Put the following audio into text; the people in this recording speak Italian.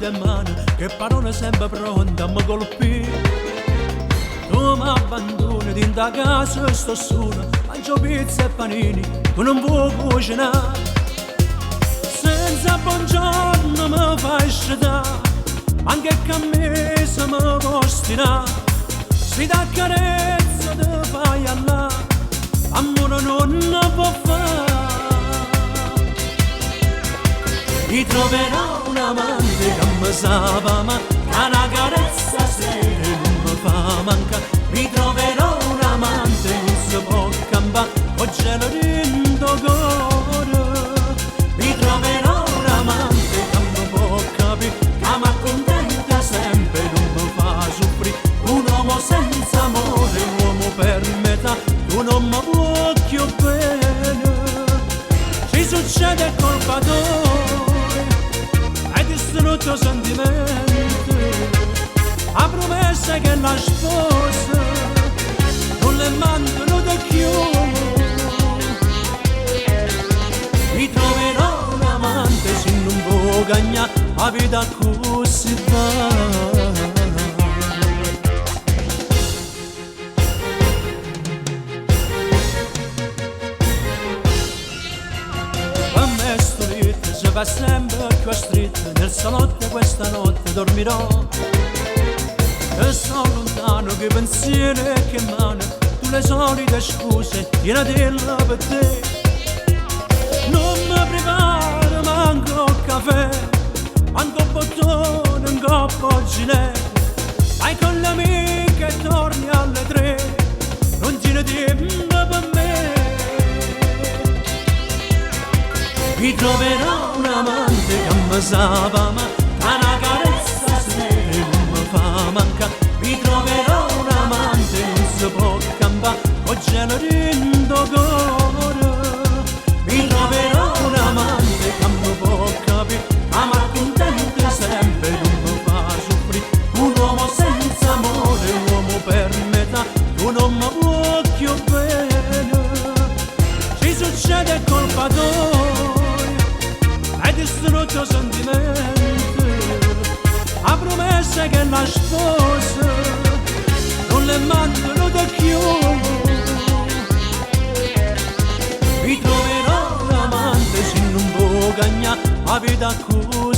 in mano, che parole sempre pronte a mi colpire. Tu mi abbandoni dentro casa e sto solo, mangio pizza e panini, tu non vuoi cucinare. Senza buongiorno mi fai scidare, anche camminare mi può stirare. Si dà carezza ti fai allà, amore non può fare. Mi troverò un amante che mi sa ma una carezza sera non mi fa mancare. Mi troverò un amante che non si può cambiare, ho gelo dentro cuore. Mi troverò un amante che mi può capire, che mi accontenta sempre, non mi fa soffrire. Un uomo senza amore, un uomo per metà, tu non mi vuoi più bene. Ci succede colpa tua, hai distrutto sentimenti, a promessa che la sposa non le mandano da chiunque. Mi troverò un amante se non può gagnare la vita così va. Si va sempre più a stretto, nel salotto questa notte dormirò. E sto lontano che pensieri e che mano, tu le solite scuse, piena della per te. Non mi preparo manco caffè, manco bottone, un coppo gilet. Vai con le amiche e torni alle 3, non tieni tempo per me. Mi troverò un amante che mi sa ma una carezza sera non mi fa mancare. Mi troverò un amante che non si può cambiare, ho gelo dentro cuore. Mi troverò un amante che mi può capire, che mi accontenta sempre, non mi fa soffrire. Un uomo senza amore, un uomo per metà, tu non mi vuoi più bene. Ci succede colpa tua, hai distrutto sentimenti, a promessa che la sposa non le mandano da chiunque. Mi troverò un amante se non può gagnare la vita così.